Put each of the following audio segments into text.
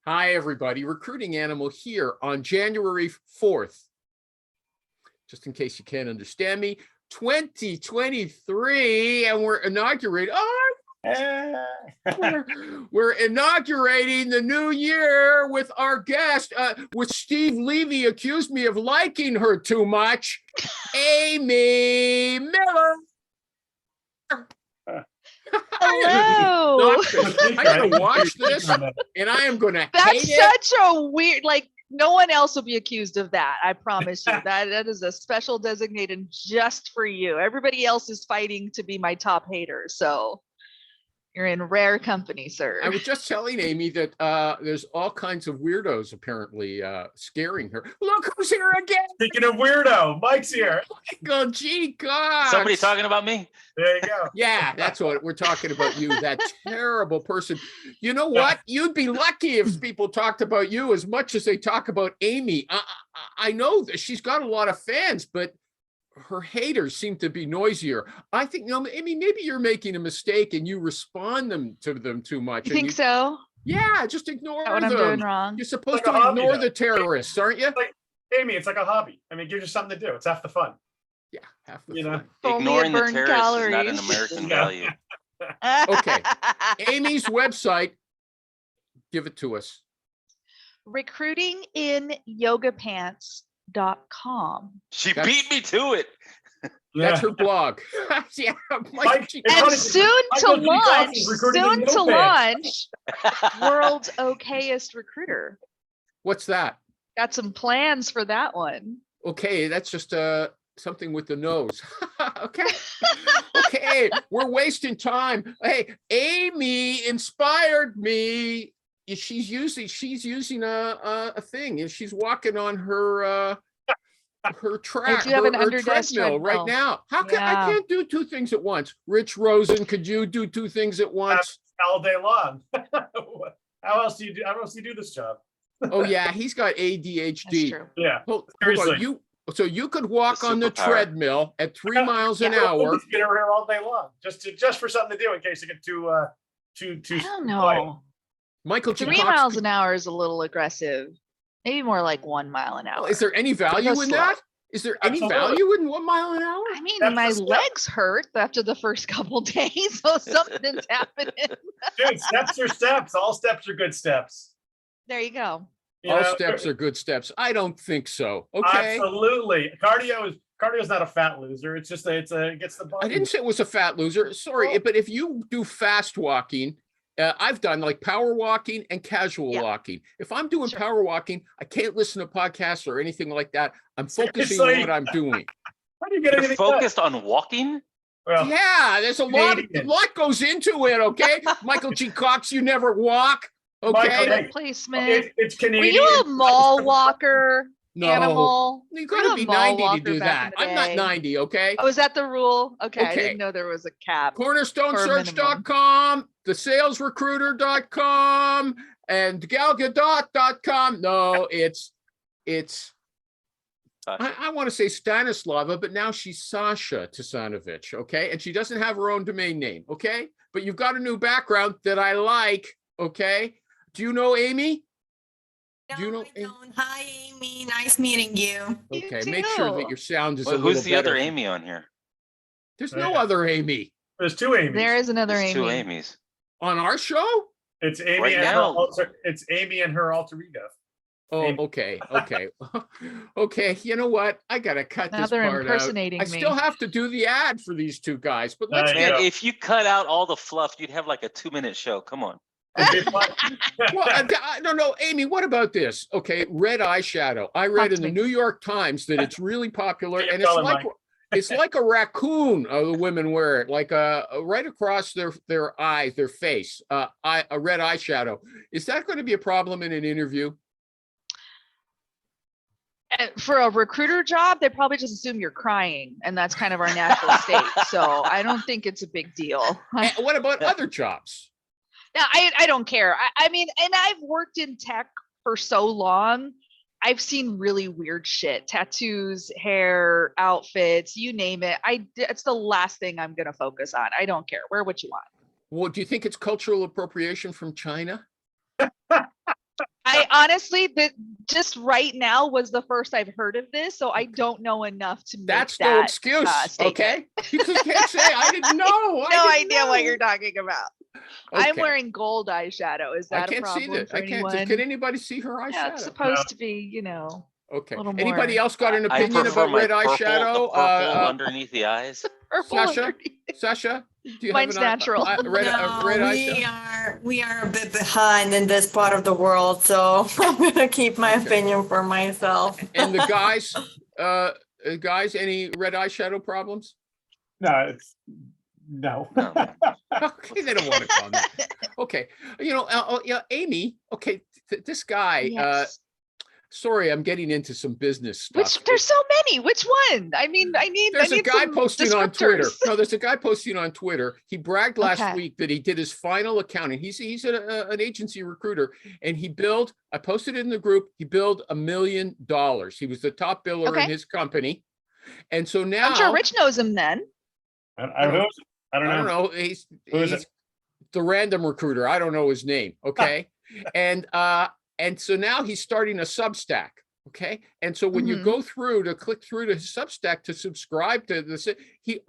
Hi, everybody. Recruiting Animal here on January 4th. Just in case you can't understand me, 2023, and we're inaugurating. We're inaugurating the new year with our guest, with Steve Levy accused me of liking her too much, Amy Miller. Hello. I'm going to watch this and I am going to hate That's it. such a weird, like, no one else will be accused of that. I promise you. That is a special designated just for you. Everybody else is fighting to be my top hater. So you're in rare company, sir. I was just telling Amy that there's all kinds of weirdos apparently scaring her. Look who's here again. Speaking of weirdo, Mike's here. Michael G. Cox. Somebody talking about me? There you go. Yeah, that's what we're talking about. You, that terrible person. You know what? You'd be lucky if people talked about you as much as they talk about Amy. I know that she's got a lot of fans, but her haters seem to be noisier. I think, Amy, maybe you're making a mistake and you respond to them too much. You think so? Yeah, just ignore Is that what them. I'm doing wrong? You're supposed Like to a hobby, ignore though. the terrorists, aren't you? Amy, it's like a hobby. I mean, it gives you something to do. It's half the fun. Yeah, half the You know? fun. Only Ignoring the burn terrorists is not an calories. American Yeah. value. Okay. Amy's website, give it to us. Recruitingin.yogapants.com. She That's- beat me to it. That's her blog. Yeah, Mike, G. it's And funny, soon to Michael G. Cox launch, is recruiting in soon to no pants. launch, world's okayest recruiter. What's that? Got some plans for that one. Okay, that's just something with the nose. Okay. Okay, we're wasting time. Hey, Amy inspired me. She's using a thing, and she's walking on her track, do have an her underdesk treadmill right treadmill. now. How can I Yeah. can't do two things at once? Rich Rosen, could you do two things at once? all day long. How else do you do this job? Oh yeah, he's got That's ADHD. true. Yeah. Hold on, Seriously. so you could walk The on the superpower. treadmill at 3 miles an hour. Get her here all day long, just for something to do in case you get too I don't quiet. know. Michael G. 3 Cox, miles an hour is a little aggressive. Maybe more like 1 mile an hour. is there any value Go in slow. that? Is there any Absolutely. value in 1 mile an hour? I mean, That's my the step. legs hurt after the first couple days, so something's happening. Dude, steps are steps. All steps are good steps. There you go. You All know? steps are good steps. I don't think so. Okay. Absolutely. Cardio's not a fat loser. It's just it gets the body. I didn't say it was a fat loser. Sorry, Well- but if you do fast walking, I've done like power walking and casual Yeah. walking. If I'm doing Sure. power walking, I can't listen to podcasts or anything like that. I'm So it's focusing on like- what I'm doing. How do you get You're anything done? focused on walking? Well, Yeah, there's a Canadian. lot goes into it. Okay, Michael G. Cox, you never walk. Michael, Okay, hey, Placement. it's Were Canadian. you a mall walker no, animal? you Were gotta a be mall 90 to walker do back that. in the I'm not day? 90. Okay. Oh, is that the rule? Okay, I Okay. didn't know there was a cap. Cornerstonesearch.com, thesalesrecruiter.com, and galgadot.com. No, it's I want to say Stanislava, but now she's Sasha Tassanovich, okay? And she doesn't have her own domain name, okay? But you've got a new background that I like, okay? Do you know Amy? No, Do you know I Amy? don't. Hi, Amy. Nice meeting you. You Okay, make sure that too. your sound is a Well, little who's the better. other Amy on here? There's no other Amy There's two Amy's. There is another There's two Amy. Amy's. on our show. It's Amy Right and now. it's Amy and her alter ego. Oh, Amy. okay, okay. You know what? I gotta cut Now this they're part out. impersonating I me. still have to do the ad for these two guys, but let's There you get. Man, go. if you cut out all the fluff, you'd have like a 2-minute show. Come on. It'd be fun. Well, I don't know, Amy. What about this? Okay, red eyeshadow. I read Talk to in the me. New York Times that it's really popular, Get your and it's color, like Mike. it's like a raccoon. The women wear it, like right across their eyes, their face. A red eyeshadow. Is that going to be a problem in an interview? For a recruiter job, they probably just assume you're crying, and that's kind of our natural state. So I don't think it's a big deal. And what about other jobs? No, I don't care. I mean, and I've worked in tech for so long. I've seen really weird shit, tattoos, hair, outfits, you name it. It's the last thing I'm going to focus on. I don't care. Wear what you want. Well, do you think it's cultural appropriation from China? honestly, that just right now was the first I've heard of this, so I don't know enough to make That's that no excuse, statement. okay? You just can't say, I didn't know. No I didn't idea what know." you're talking about. I'm Okay. wearing gold eyeshadow. Is I that a can't see problem that. for I can't. anyone? Can anybody see her Yeah, it's eyeshadow? supposed to be, Okay. little Anybody more, else got an I opinion prefer about my red purple, the eyeshadow? purple underneath the eyes. purple Sasha? underneath. Sasha, do you Mine's have an natural. red No, eyeshadow? we are a bit behind in this part of the world, so I'm gonna keep my Okay. opinion for myself. And the guys, any red eyeshadow problems? No, it's no. No. Okay, they don't want to comment. Okay, yeah, Amy. Okay, this guy. Yes. Sorry, I'm getting into some business stuff. Which there's so many. Which one? I mean, I need. There's I a need guy some posting on Twitter. descriptors. No, there's a guy posting on Twitter. He bragged last Okay. week that he did his final accounting. He's an agency recruiter, and he billed. I posted it in the group. He billed $1 million. He was the top biller in Okay. his company, and so now I'm sure Rich knows him then. I don't I know. don't know. He's Who is it? the random recruiter. I don't know his name. Okay. and so now he's starting a Substack. Okay. And so when you Mhm. go through to click through to his Substack to subscribe to this, he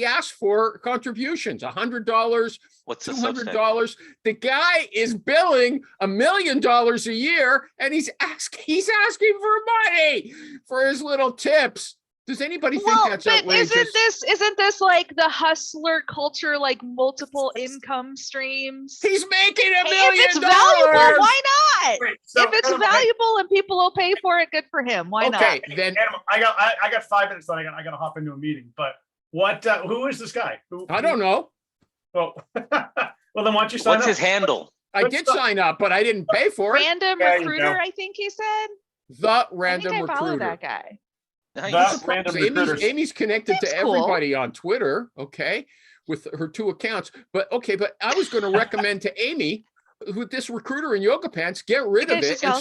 asked for contributions, $100, What's the Substack? $200. The guy is billing $1 million a year, and he's asking for money for his little tips. Does anybody think Well, that's but outrageous? isn't this like the hustler culture, like multiple income streams? He's making $1 Hey, million. if it's valuable, why not? Wait, so, If it's Adam, valuable and people will pay for it, good for him. Why Okay, not? then Adam, I got 5 minutes. Then I got to hop into a meeting. But what? Who is this guy? I don't know. Well, well, then why don't you sign What's up? his handle? I Good did stuff. sign up, but I didn't pay for it. Random There you recruiter, go. I think he said. The I think random I follow recruiter. that guy. Nice. That's random Amy's, recruiters. Amy's connected to Seems cool. everybody on Twitter, okay, with her 2 accounts. But I was going to recommend to Amy, with this recruiter in yoga pants, get rid You of guys it just and sell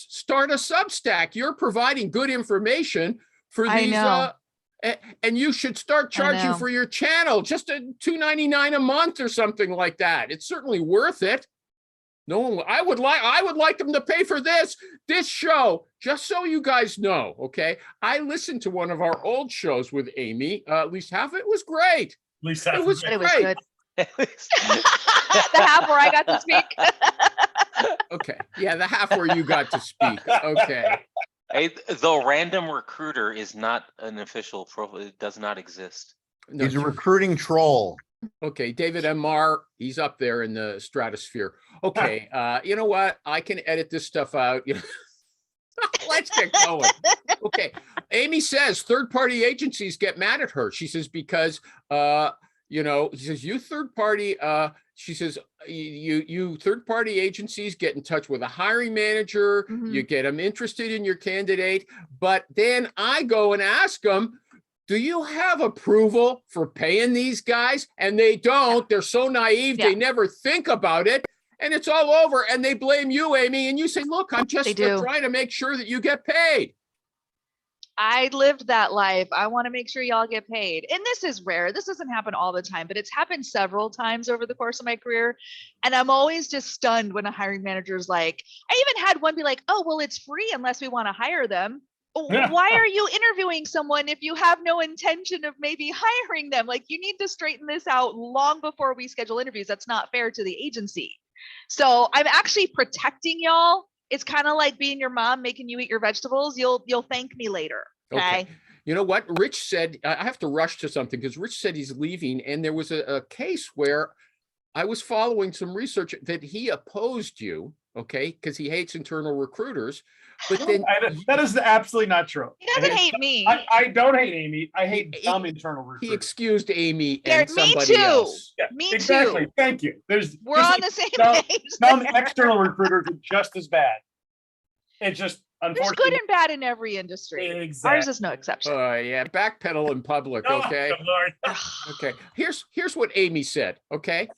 start a Substack. You're providing good information for I these. know. And you should start charging know. for your channel, just a $2.99 a month or something like that. It's certainly worth it. No one. I would like them to pay for this show, just so you guys know. Okay, I listened to one of our old shows with Amy. At least half of it was great. At least It was But it was great. good. The half where I got to speak. Okay, yeah, the half where you got to speak. Okay, Hey, the random recruiter is not an official profile. It does not exist. no, He's a recruiting troll. okay, David MR, he's up there in the stratosphere. Okay, you know what? I can edit this stuff out. Let's get going. Okay, Amy says third-party agencies get mad at her. She says because she says you third-party. She says you third-party agencies get in touch with a hiring manager. You get them interested in your candidate, but then I go and ask them, do you have approval for paying these guys? And they don't. They're so naive. They Yeah. never think about it. And it's all over. And they blame you, Amy. And you say, look, I'm just They do. trying to make sure that you get paid. I lived that life. I want to make sure y'all get paid. And this is rare. This doesn't happen all the time, but it's happened several times over the course of my career. And I'm always just stunned when a hiring manager is like, I even had one be like, oh, well, it's free unless we want to hire them. Yeah. Why are you interviewing someone if you have no intention of maybe hiring them? Like, you need to straighten this out long before we schedule interviews. That's not fair to the agency. So I'm actually protecting y'all. It's kind of like being your mom making you eat your vegetables. You'll thank me later. Okay. You know what? Rich said, I have to rush to something because Rich said he's leaving. And there was a case where I was following some research that he opposed you, okay, because he hates internal recruiters. But then That is absolutely not true. He doesn't hate me. I don't hate Amy. I hate He- dumb internal he recruiters. excused Amy Yeah, and me somebody too. else. Yeah, Me exactly. too. Thank you. There's We're just on the same no- page. some there. external recruiters are just as bad. It's just There's unfortunately. good and bad in every industry. Ours Exactly. is no exception. Yeah, backpedal in public, Oh, okay? good Lord. Okay, here's what Amy said, okay?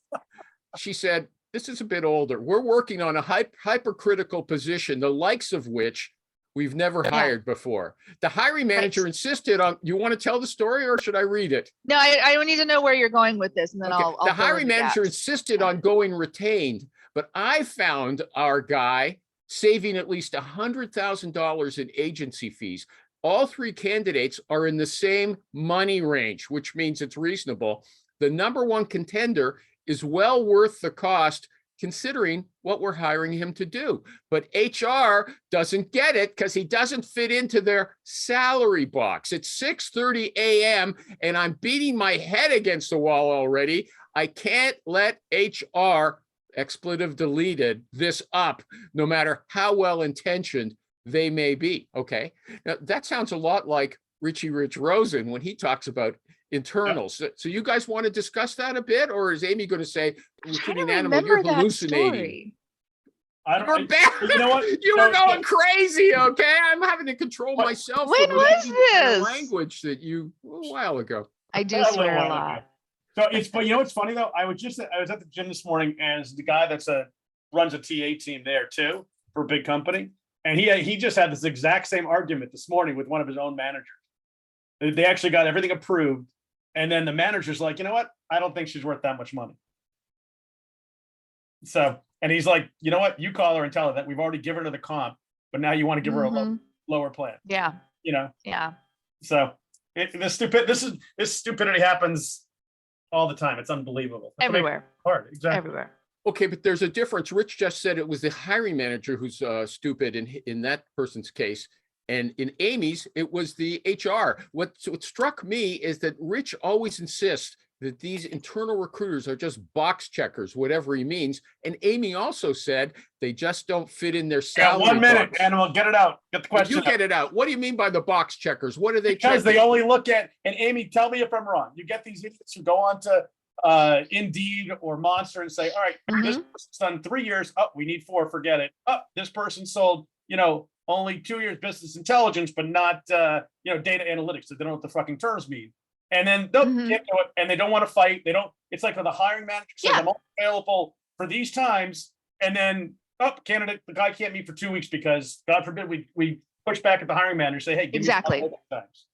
She said, this is a bit older. We're working on a hypercritical position, the likes of which we've never hired before. The hiring manager insisted on, you want to tell the story or should I read it? No, I don't need to know where you're going with this, and then Okay, I'll the fill in hiring manager gaps. insisted on going retained, but I found our guy saving at least $100,000 in agency fees. All three candidates are in the same money range, which means it's reasonable. The number one contender is well worth the cost considering what we're hiring him to do. But HR doesn't get it because he doesn't fit into their salary box. It's 6:30 a.m. and I'm beating my head against the wall already. I can't let HR, expletive deleted, this up, no matter how well intentioned they may be. Okay. Now that sounds a lot like Richie Rich Rosen when he talks about internals. So you guys want to discuss that a bit, or is Amy going to say, I'm trying to recruiting animal, you're remember that hallucinating? story. I don't. You're bad. You know what? You No, were going crazy. Okay. I'm having to control What- myself. When from was repeating the kind of this? language that you a while ago. I do little swear a while lot. ago. So it's, but you know what's funny though? I was at the gym this morning, and the guy runs a TA team there too for a big company, and he just had this exact same argument this morning with one of his own managers. They actually got everything approved, and then the manager's like, you know what? I don't think she's worth that much money. So, and he's like, you know what? You call her and tell her that we've already given her the comp, but now you want to give her a Mhm. lower plan. Yeah, You know, yeah. so this stupidity happens all the time. It's unbelievable. That's what makes it Everywhere, hard. Exactly. everywhere. Okay, but there's a difference. Rich just said it was the hiring manager who's stupid in that person's case. And in Amy's, it was the HR. What struck me is that Rich always insists that these internal recruiters are just box checkers, whatever he means. And Amy also said they just don't fit in their Yeah, salary 1 minute, box. Animal, get it out. Get the But question you out. get it out. What do you mean by the box checkers? What are they Because they checking? only look at, and Amy, tell me if I'm wrong. You get these idiots who go on to Indeed or Monster and say, all right, this person's done 3 years. Oh, we need 4, forget it. Oh, this person sold, only 2 years business intelligence, but not, data analytics. So they don't know what the fucking terms mean. And then nope, Mhm. can't do it. And they don't want to fight. They don't, it's like when the hiring manager says, Yeah. I'm only available for these times. And then, candidate, the guy can't meet for 2 weeks because God forbid we push back at the hiring manager, say, hey, give Exactly. me some times.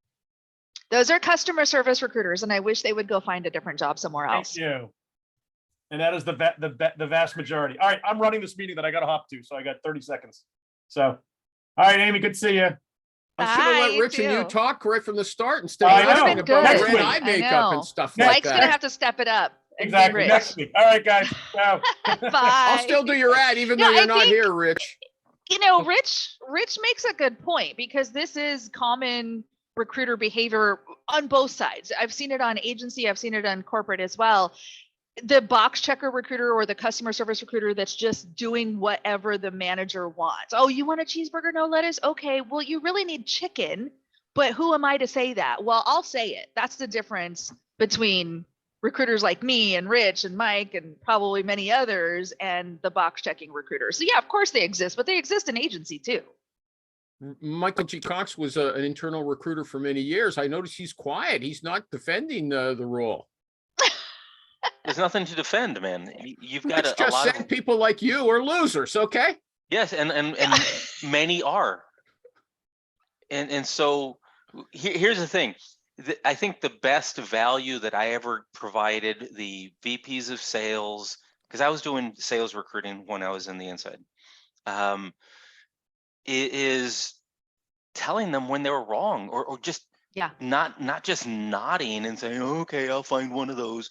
Those are customer service recruiters, and I wish they would go find a different job somewhere Thank else. you. And that is the vast majority. All right, I'm running this meeting that I got to hop to, so I got 30 seconds. So, all right, Amy, good to see you. I should have Bye, let you Rich and you too. talk right from the start instead I of know. asking about Next red week. eye I makeup know. and stuff Next like Mike's gonna that. have to step it up. And be Exactly. Rich. Next week. All right, guys. Ciao. Bye. I'll still do your ad even No, though you're I not think- here, Rich. Rich makes a good point because this is common recruiter behavior on both sides. I've seen it on agency, I've seen it on corporate as well. The box checker recruiter or the customer service recruiter that's just doing whatever the manager wants. Oh, you want a cheeseburger, no lettuce? Okay, well, you really need chicken, but who am I to say that? Well, I'll say it. That's the difference between recruiters like me and Rich and Mike and probably many others and the box checking recruiters. So yeah, of course they exist, but they exist in agency too. Michael G. Cox was an internal recruiter for many years. I noticed he's quiet. He's not defending the role. There's nothing to defend, man. You've got Rich a just lot said of, people like you are losers, okay? yes, and many are. And so here's the thing. I think the best value that I ever provided the VPs of sales, because I was doing sales recruiting when I was in the inside, is telling them when they were wrong, or just Yeah. not just nodding and saying, okay, I'll find one of those,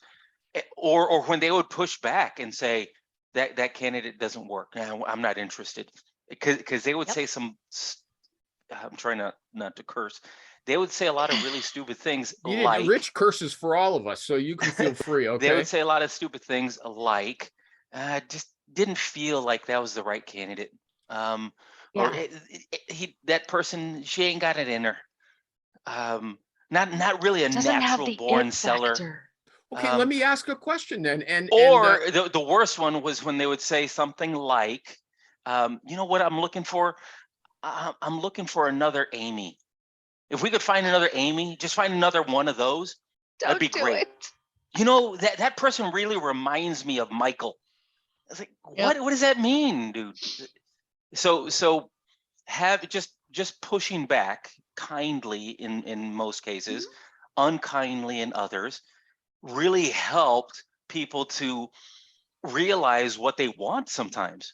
or when they would push back and say that candidate doesn't work, I'm not interested, because they would Yep. say I'm trying not to curse. They would say a lot of really stupid things like, Rich curses for all of us, so you can feel free, they okay? would say a lot of stupid things like, just didn't feel like that was the right candidate. Or Yeah. that person, she ain't got it in her. Not really a Doesn't have natural the born it seller. factor. Okay, let me ask a question then. Or the worst one was when they would say something like, you know what I'm looking for? I'm looking for another Amy. If we could find another Amy, just find another one of those. That'd Don't be do great. it. You know, that person really reminds me of Michael. I was like, Yep. what does that mean, dude? So have just pushing back kindly in most cases, unkindly in others, really helped people to realize what they want sometimes.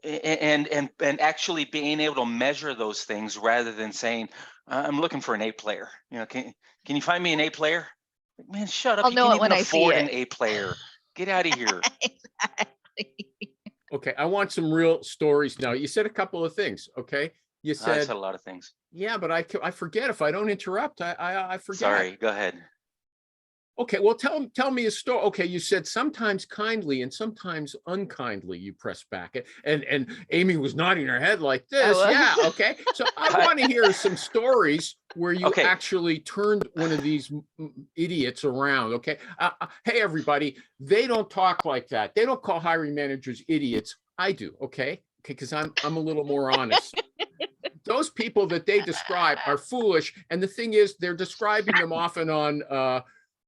and actually being able to measure those things rather than saying, I'm looking for an A player. You know, can you find me an A player? Man, shut up. I'll You know can't it when even I see afford an it. A player. Get out of here. Exactly. Okay, I want some real stories now. You said a couple of things, okay? You I said, said a lot of things. yeah, but I forget if I don't interrupt, I forget. Sorry, go ahead. Okay, well, tell me a story. Okay, you said sometimes kindly and sometimes unkindly you press back. And Amy was nodding her head like this. was. Yeah, okay. So I want to hear some stories where you Okay. actually turned one of these idiots around. Okay. Hey, everybody, they don't talk like that. They don't call hiring managers idiots. I do. Okay. Okay, because I'm a little more honest. Those people that they describe are foolish. And the thing is, they're describing them often on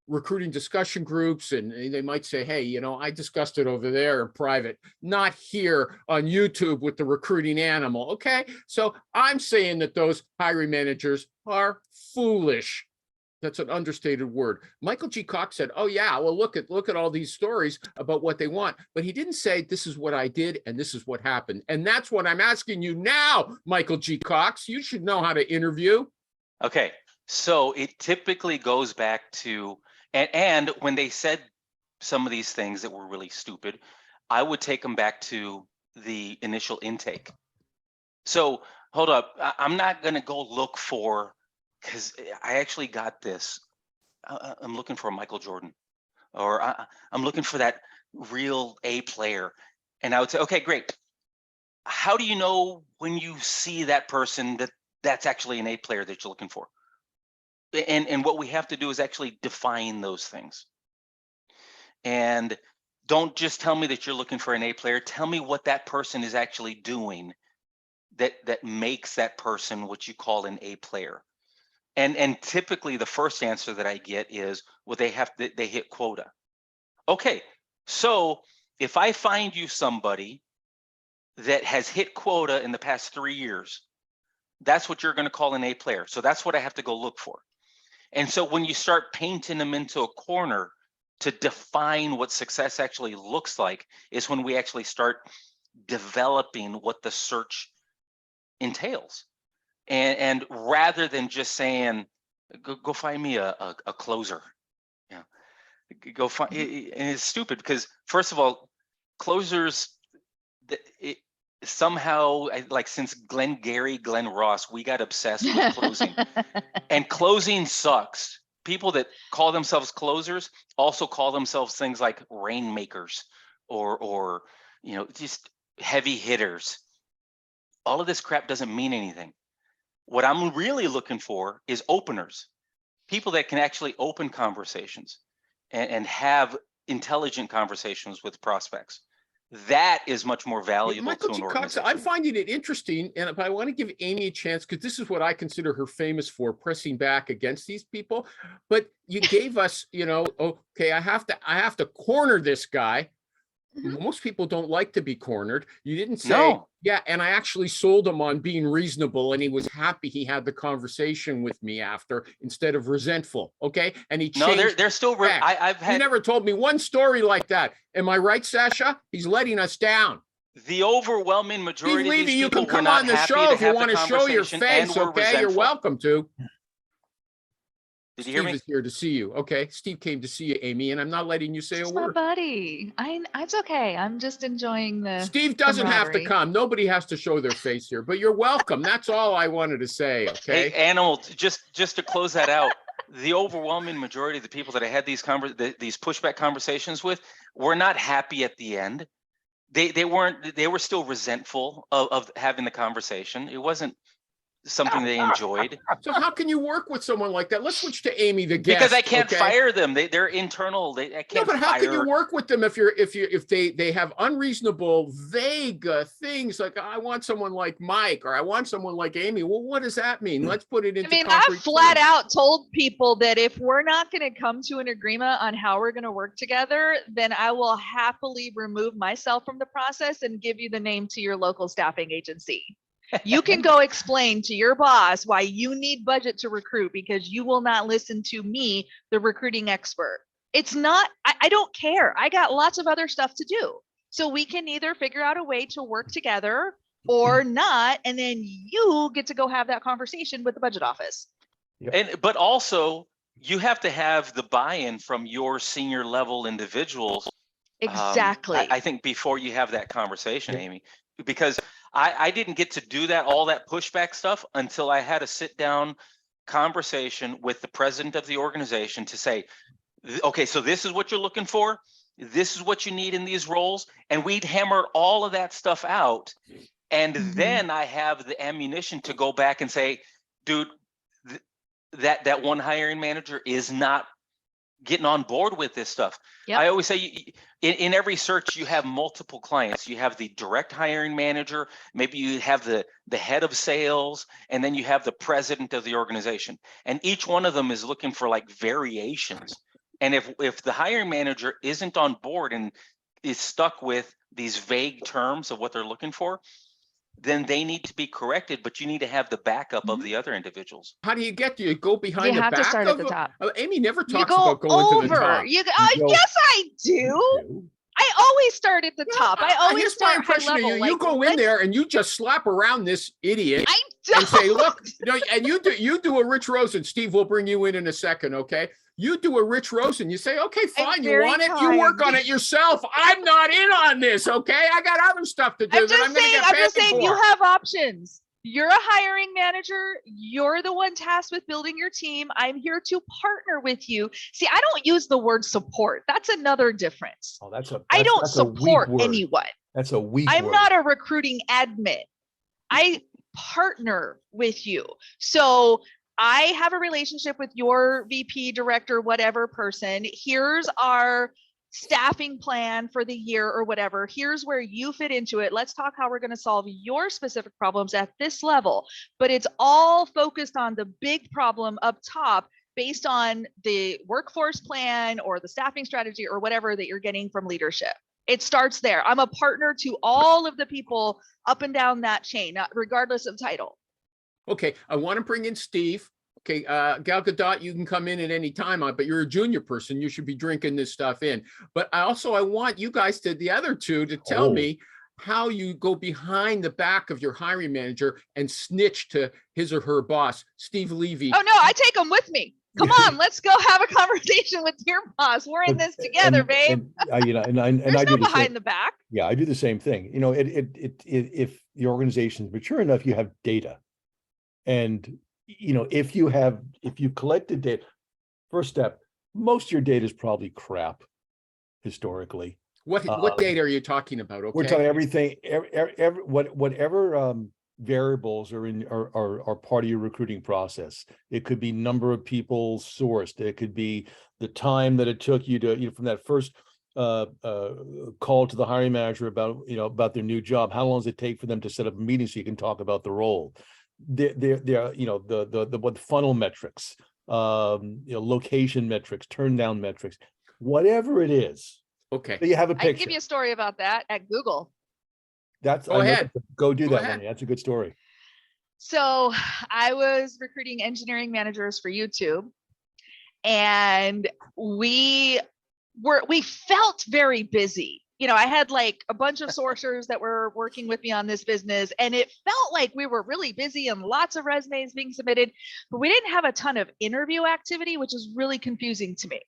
recruiting discussion groups, and they might say, hey, you know, I discussed it over there in private, not here on YouTube with the recruiting animal. Okay. So I'm saying that those hiring managers are foolish. That's an understated word. Michael G. Cox said, oh yeah, well, look at all these stories about what they want. But he didn't say, this is what I did and this is what happened. And that's what I'm asking you now, Michael G. Cox. You should know how to interview. Okay. So it typically goes back to, and when they said some of these things that were really stupid, I would take them back to the initial intake. So hold up, I'm not going to go look for, because I actually got this. I'm looking for a Michael Jordan, or I'm looking for that real A player. And I would say, okay, great. How do you know when you see that person that that's actually an A player that you're looking for? And what we have to do is actually define those things. And don't just tell me that you're looking for an A player. Tell me what that person is actually doing that makes that person what you call an A player. And typically the first answer that I get is, well, they hit quota. Okay, so if I find you somebody that has hit quota in the past 3 years, that's what you're going to call an A player. So that's what I have to go look for. And so when you start painting them into a corner to define what success actually looks like, is when we actually start developing what the search entails. And rather than just saying, go find me a closer. Yeah, go find, and it's stupid because first of all, closers, somehow, like since Glenn Ross, we got obsessed with closing. And closing sucks. People that call themselves closers also call themselves things like rainmakers or you know, just heavy hitters. All of this crap doesn't mean anything. What I'm really looking for is openers, people that can actually open conversations and have intelligent conversations with prospects. That is much more valuable Michael to an G. Cox, organization. I'm finding it interesting, and if I want to give Amy a chance, because this is what I consider her famous for, pressing back against these people. But you gave us, you know, okay, I have to corner this guy. Most people don't like to be cornered. You didn't say, No. yeah, and I actually sold him on being reasonable, and he was happy he had the conversation with me after instead of resentful. Okay, and he changed. No, they're still. I've You had. never told me one story like that. Am I right, Sasha? He's letting us down. The overwhelming Steve majority of Levy, these you people can were come not on the happy show to if you have the want to show your conversation and face. were Okay, you're resentful. welcome to. Did you hear Steve me? is here to see you. Okay, Steve came to see you, Amy, and I'm not letting you say a It's my word. buddy. It's okay. I'm just enjoying the Steve doesn't have to camaraderie. come. Nobody has to show their face here, but you're welcome. That's all I wanted to say. Okay. Hey, Animal, just to close that out, the overwhelming majority of the people that I had these pushback conversations with were not happy at the end. They weren't. They were still resentful of having the conversation. It wasn't something they enjoyed. So how can you work with someone like that? Let's switch to Amy, the guest. Because I can't okay? fire them. They're internal. I No, can't but how can you fire. work with them if they have unreasonable, vague things like I want someone like Mike or I want someone like Amy? Well, what does that mean? Let's put it into. I mean, concrete I've flat terms. out told people that if we're not going to come to an agreement on how we're going to work together, then I will happily remove myself from the process and give you the name to your local staffing agency. You can go explain to your boss why you need budget to recruit because you will not listen to me, the recruiting expert. It's not, I don't care. I got lots of other stuff to do. So we can either figure out a way to work together or not, and then you get to go have that conversation with the budget office. But also you have to have the buy-in from your senior level individuals. Exactly. I think before you have that conversation, Amy, because I didn't get to do that, all that pushback stuff until I had a sit down conversation with the president of the organization to say, okay, so this is what you're looking for. This is what you need in these roles. And we'd hammer all of that stuff out. And then I have the ammunition to go back and say, dude, that one hiring manager is not getting on board with this stuff. Yep. I always say in every search, you have multiple clients. You have the direct hiring manager, maybe you have the head of sales, and then you have the president of the organization. And each one of them is looking for like variations. And if the hiring manager isn't on board and is stuck with these vague terms of what they're looking for, then they need to be corrected, but you need to have the backup of the other individuals. How do you get to, you go behind You the have to back start of at the top. Amy never You talks go about going to the over. top. go- Yes, I do. I always start at the top. I always Here's my start high impression of you. level. You like, go in let's- there and you just slap around this idiot I and say, don't. look, no, and you do a Rich Rosen. Steve will bring you in a second, okay? You do a Rich Rosen. You say, okay, fine, you very want it? You work kind. on it yourself. I'm not in on this, okay? I got other stuff to do I'm that I'm just going to saying, get I'm just paid saying for. you have options. You're a hiring manager. You're the one tasked with building your team. I'm here to partner with you. See, I don't use the word support. That's another difference. Oh, that's a. I that's- don't that's a weak support word. anyone. That's a weak I'm word. not a recruiting admin. I partner with you. So I have a relationship with your VP, director, whatever person. Here's our staffing plan for the year or whatever. Here's where you fit into it. Let's talk how we're going to solve your specific problems at this level. But it's all focused on the big problem up top based on the workforce plan or the staffing strategy or whatever that you're getting from leadership. It starts there. I'm a partner to all of the people up and down that chain, regardless of title. Okay, I want to bring in Steve. Okay, Gal Gadot, you can come in at any time, but you're a junior person. You should be drinking this stuff in. But I want you guys the other two, to tell Oh. me how you go behind the back of your hiring manager and snitch to his or her boss, Steve Levy. Oh no, I take them with me. Come on, let's go have a conversation with your boss. We're in this together, babe. You know, and I There's do no the same. behind the back. Yeah, I do the same thing. You know, if the organization's mature enough, you have data. And, you know, if you collected data, first step, most of your data is probably crap historically. What data are you talking about? Okay. We're talking everything, whatever variables are part of your recruiting process. It could be number of people sourced. It could be the time that it took you to, from that first call to the hiring manager about their new job. How long does it take for them to set up a meeting so you can talk about the role? The funnel metrics, location metrics, turn down metrics, whatever it is. Okay. So you have a I can picture. give you a story about that at Google. Go ahead. Go do Go that, ahead. Lenny. That's a good story. So I was recruiting engineering managers for YouTube, and we felt very busy. I had like a bunch of sourcers that were working with me on this business, and it felt like we were really busy and lots of resumes being submitted, but we didn't have a ton of interview activity, which is really confusing to me.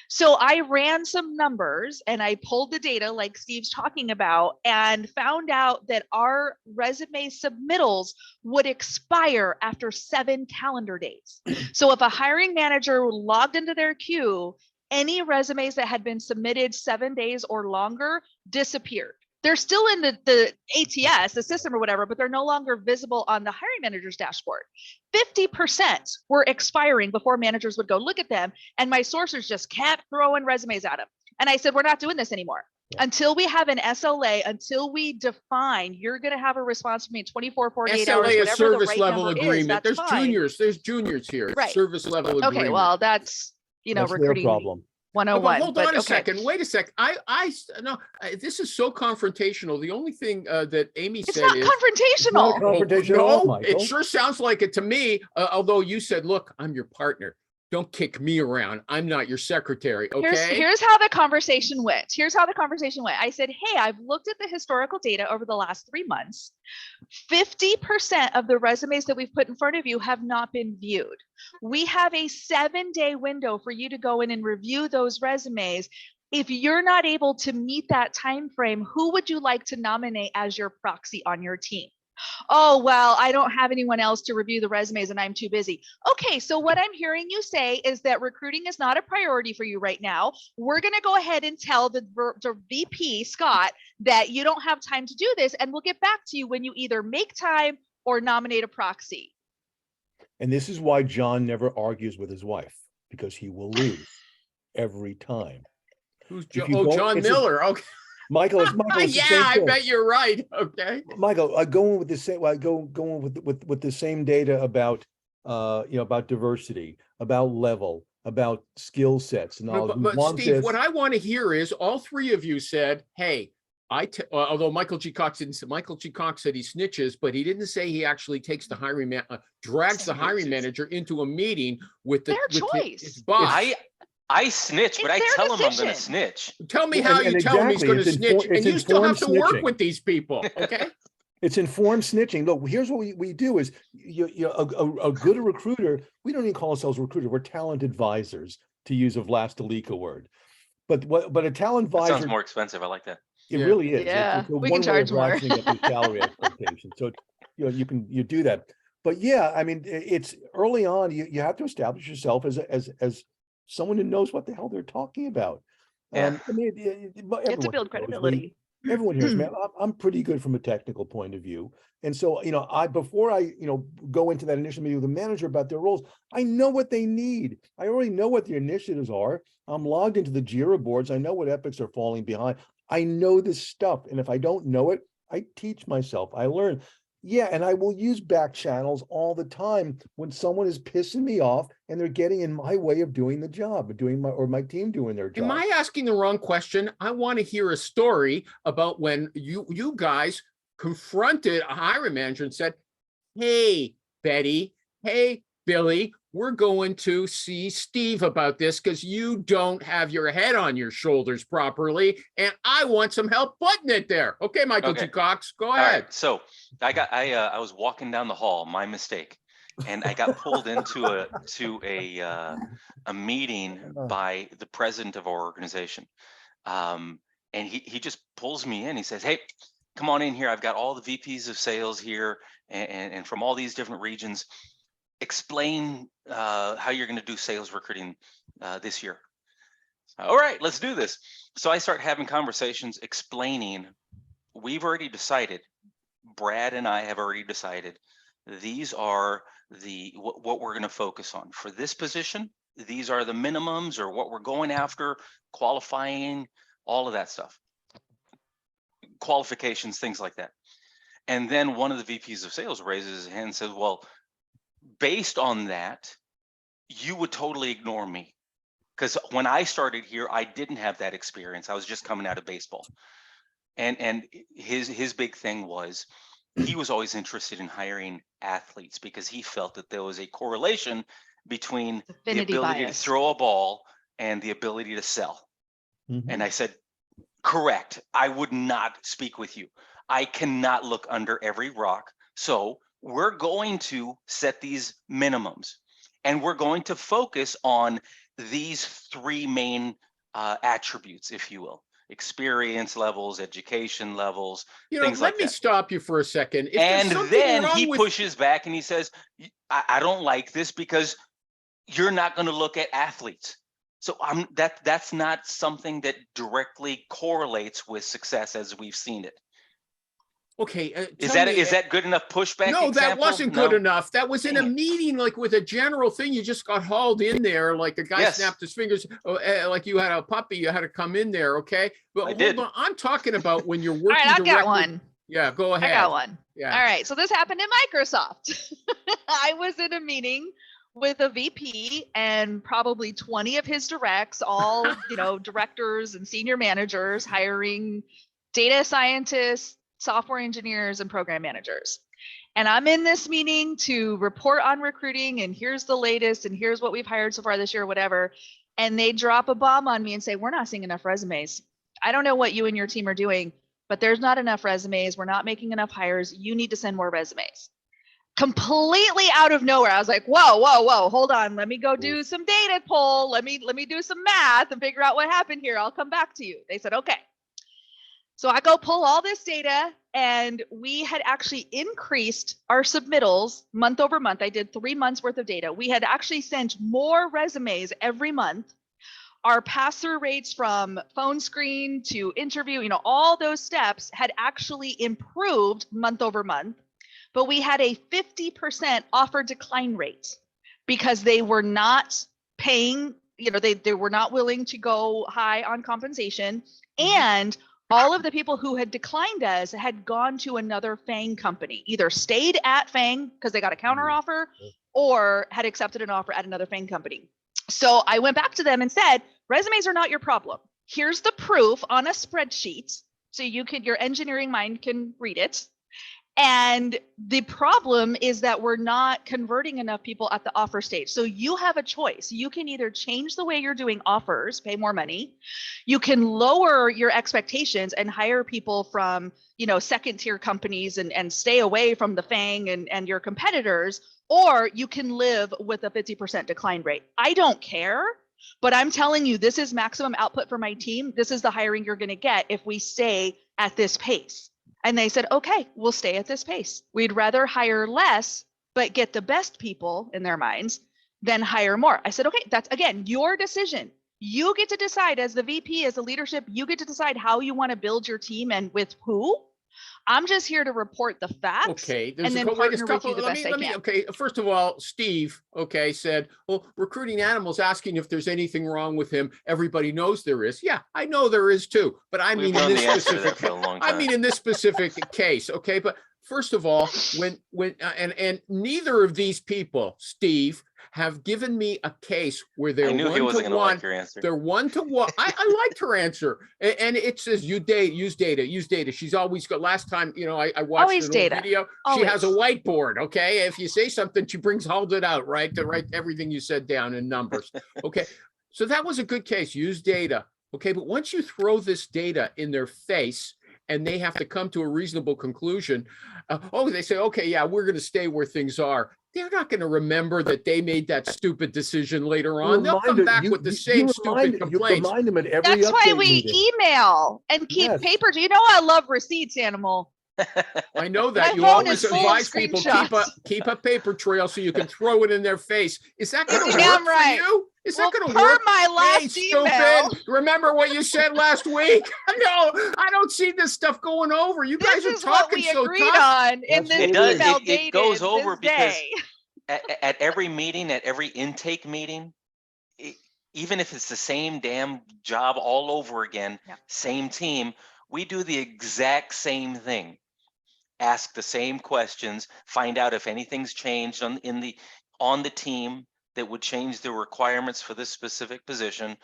So I ran some numbers and I pulled the data like Steve's talking about and found out that our resume submittals would expire after 7 calendar days. So if a hiring manager logged into their queue, any resumes that had been submitted 7 days or longer disappeared. They're still in the ATS, the system or whatever, but they're no longer visible on the hiring manager's dashboard. 50% were expiring before managers would go look at them. And my sourcers just kept throwing resumes at them. And I said, we're not doing this anymore. Yeah. Until we have an SLA, until we define, you're going to have a response from me in 24, 48 hours, SLA is whatever the service right level number is, agreement. that's There's fine. there's juniors here. It's Right. Service level agreement. Okay, well, that's, That's their recruiting problem. 101. Hold but on a okay. second. Wait a sec. This is so confrontational. The only thing that Amy It's said not is confrontational. Confrontational, no, it Michael. sure sounds like it to me. Although you said, "Look, I'm your partner. don't kick me around. I'm not your secretary, okay? Here's how the conversation went. I said, hey, I've looked at the historical data over the last 3 months. 50% of the resumes that we've put in front of you have not been viewed. We have a 7-day window for you to go in and review those resumes. If you're not able to meet that time frame, who would you like to nominate as your proxy on your team? Oh, well, I don't have anyone else to review the resumes and I'm too busy. Okay, so what I'm hearing you say is that recruiting is not a priority for you right now. We're going to go ahead and tell the VP, Scott, that you don't have time to do this, and we'll get back to you when you either make time or nominate a proxy. And this is why John never argues with his wife, because he will lose every time. Who's If John? you Oh, go- John it's a- Miller. Okay. Michael, it's the Yeah, same I thing. bet you're right. Okay. Michael, I go in with the same. I go in with the same data about about diversity, about level, about skill sets, and all. But Steve, what I want to hear is all three of you said, hey, although Michael G. Cox didn't say, Michael G. Cox said he snitches, but he didn't say he actually takes the hiring drags the hiring manager into a meeting with Their his choice. boss. I snitch, but It's I their tell him I'm going to decision. snitch. Tell me Well, how and you tell him he's exactly, going to it's snitch, and it's you still have to informed work snitching. with these people. Okay. It's informed snitching. Look, here's what we do is a good recruiter. We don't even call ourselves recruiter. We're talent advisors, to use a Vlastelica word. But a talent That sounds advisor, more expensive. I like that. it Yeah. really is. Yeah, It's a we can one way of charge more. ratcheting up your salary expectations. So you do that. But yeah, I mean, it's early on. You have to establish yourself as someone who knows what the hell they're talking about. Yeah. I mean, You have to build credibility. Everyone hears me. I'm pretty good from a technical point of view. And so, before I go into that initial meeting with the manager about their roles, I know what they need. I already know what the initiatives are. I'm logged into the Jira boards. I know what epics are falling behind. I know this stuff. And if I don't know it, I teach myself. I learn. Yeah, and I will use back channels all the time when someone is pissing me off and they're getting in my way of doing the job, or my team doing their job. Am I asking the wrong question? I want to hear a story about when you guys confronted a hiring manager and said, hey, Betty, hey, Billy, we're going to see Steve about this because you don't have your head on your shoulders properly, and I want some help putting it there. Okay, Michael G. Okay. Cox, go All ahead. right. So I was walking down the hall, my mistake. And I got pulled into a meeting by the president of our organization. And he just pulls me in. He says, hey, come on in here. I've got all the VPs of sales here and from all these different regions. Explain how you're going to do sales recruiting this year. All right, let's do this. So I start having conversations explaining, we've already decided, Brad and I have already decided, these are what we're going to focus on for this position. These are the minimums or what we're going after, qualifying, all of that stuff, qualifications, things like that. And then one of the VPs of sales raises his hand and says, well, based on that, you would totally ignore me. Because when I started here, I didn't have that experience. I was just coming out of baseball. And his big thing was he was always interested in hiring athletes because he felt that there was a correlation between the Affinity ability bias. to throw a ball and the ability to sell. And I said, correct. I would not speak with you. I cannot look under every rock. So we're going to set these minimums and we're going to focus on these three main attributes, if you will: experience levels, education levels, things like Let me that. stop you for a second. If there's And something then wrong he with- pushes back and he says, I don't like this because you're not going to look at athletes. So that's not something that directly correlates with success as we've seen it. Okay. Is tell that me, that good enough pushback? No, that example? wasn't good No? enough. That was in Dang a it. meeting, like with a general thing. You just got hauled in there, like the guy Yes. snapped his fingers, like you had a puppy. You had to come in there, okay? But I hold did. on, I'm talking about when you're All working right, I've got directly. one. Yeah, go ahead. I got one. Yeah. All right. So this happened in Microsoft. I was in a meeting with a VP and probably 20 of his directs, all, directors and senior managers hiring data scientists, software engineers and program managers. And I'm in this meeting to report on recruiting, and here's the latest, and here's what we've hired so far this year, whatever. And they drop a bomb on me and say, we're not seeing enough resumes. I don't know what you and your team are doing, but there's not enough resumes. We're not making enough hires. You need to send more resumes. Completely out of nowhere. I was like, whoa, hold on. Let me go do some data poll. Let me do some math and figure out what happened here. I'll come back to you. They said, okay. So I go pull all this data, and we had actually increased our submittals month over month. I did 3 months worth of data. We had actually sent more resumes every month. Our pass-through rates from phone screen to interview, all those steps had actually improved month over month, but we had a 50% offer decline rate because they were not paying, they were not willing to go high on compensation. And all of the people who had declined us had gone to another FANG company, either stayed at FANG because they got a counter offer or had accepted an offer at another FANG company. So I went back to them and said, resumes are not your problem. Here's the proof on a spreadsheet. So your engineering mind can read it. And the problem is that we're not converting enough people at the offer stage. So you have a choice. You can either change the way you're doing offers, pay more money. You can lower your expectations and hire people from, second tier companies and stay away from the FANG and your competitors, or you can live with a 50% decline rate. I don't care, but I'm telling you, this is maximum output for my team. This is the hiring you're going to get if we stay at this pace. And they said, okay, we'll stay at this pace. We'd rather hire less, but get the best people in their minds than hire more. I said, okay, that's, again, your decision. You get to decide as the VP, as the leadership, you get to decide how you want to build your team and with who. I'm just here to report the facts. Okay, and then partner with you the best I can. Okay, first of all, Steve, said, well, Recruiting Animals asking if there's anything wrong with him. Everybody knows there is. Yeah, I know there is too. But I mean, in this specific, in this specific case, okay. But first of all, and neither of these people, Steve, have given me a case where they're one-to-one. They're one-to-one. I liked her answer, and it says use data. She's always got. Last time, I watched an old video. Always. She has a whiteboard. Okay, if you say something, she holds it out, right, to write everything you said down in numbers. Okay, so that was a good case. Use data. Okay, but once you throw this data in their face, and they have to come to a reasonable conclusion. They say, okay, yeah, we're going to stay where things are. They're not going to remember that they made that stupid decision later on. They'll come back with the same stupid complaints. You remind them at every That's why we meeting. Email and keep paper. I love receipts, Animal. I know that. My you phone always is full of advise people keep a paper trail so you can throw it in their face. Is that going to work for you? Is that going to work? My last email. Stupid. Remember what you said last week? No, I don't see this stuff going over. You guys are talking so tough. This is what we agreed on in this email dated it goes over because day. at every meeting, at every intake meeting, even if it's the same damn job all over again, same team, we do the exact same thing. Ask the same questions, find out if anything's changed on the team that would change the requirements for this specific position.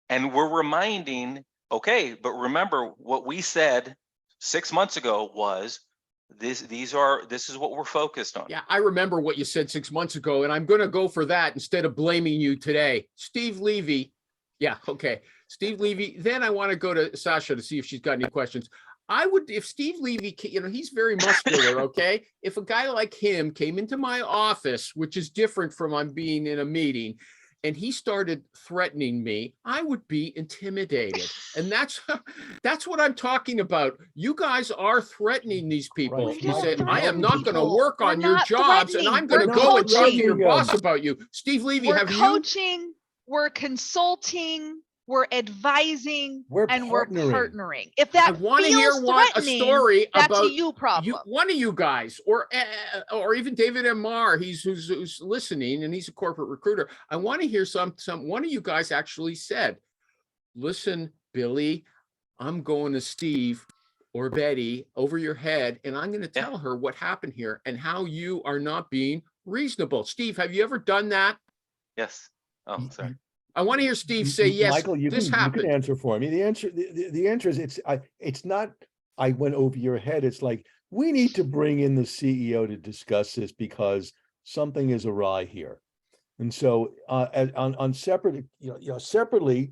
And we're reminding, okay, but remember what we said 6 months ago was this is what we're focused on. Yeah, I remember what you said 6 months ago, and I'm going to go for that instead of blaming you today. Steve Levy. Yeah, okay. Steve Levy. Then I want to go to Sasha to see if she's got any questions. I would, if Steve Levy, he's very muscular, okay? If a guy like him came into my office, which is different from I'm being in a meeting, and he started threatening me, I would be intimidated. And that's what I'm talking about. You guys are threatening these people. Right. You said, I am not going to work on your jobs, and I'm going to go and talk to your boss about you. Steve Levy, we're coaching, we're consulting, we're advising, we're partnering. If that I want to hear a story that's about a you problem. One of you guys, or even David M. Marr, who's listening, and he's a corporate recruiter. I want to hear one of you guys actually said, "Listen, Billy, I'm going to Steve or Betty over your head, and I'm going to tell her what happened here and how you are not being reasonable." Steve, have you ever done that? Yes. Oh, sorry. I want to hear Steve say yes. Michael, you this can happened. answer for me. The answer is it's not I went over your head. It's like, we need to bring in the CEO to discuss this because something is awry here. And so on separate, separately,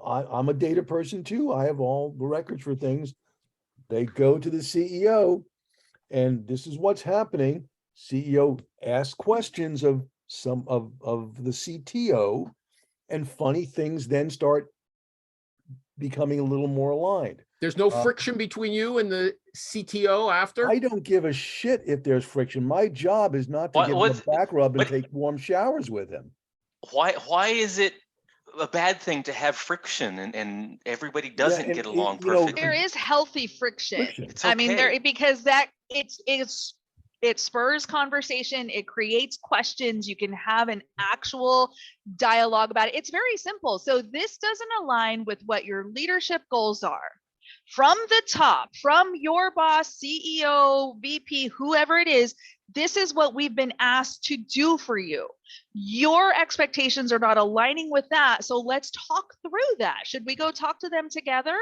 I'm a data person too. I have all the records for things. They go to the CEO and this is what's happening. CEO asks questions of some of the CTO, and funny things then start becoming a little more aligned. There's no friction between you and the CTO after? I don't give a shit if there's friction. My job is not to give him a back rub and what- take warm showers with him. Why is it a bad thing to have friction and everybody doesn't and get along you know, perfectly? There is healthy friction. It's I mean, okay. because it spurs conversation, it creates questions, you can have an actual dialogue about it. It's very simple. So this doesn't align with what your leadership goals are. From the top, from your boss, CEO, VP, whoever it is, this is what we've been asked to do for you. Your expectations are not aligning with that. So let's talk through that. Should we go talk to them together?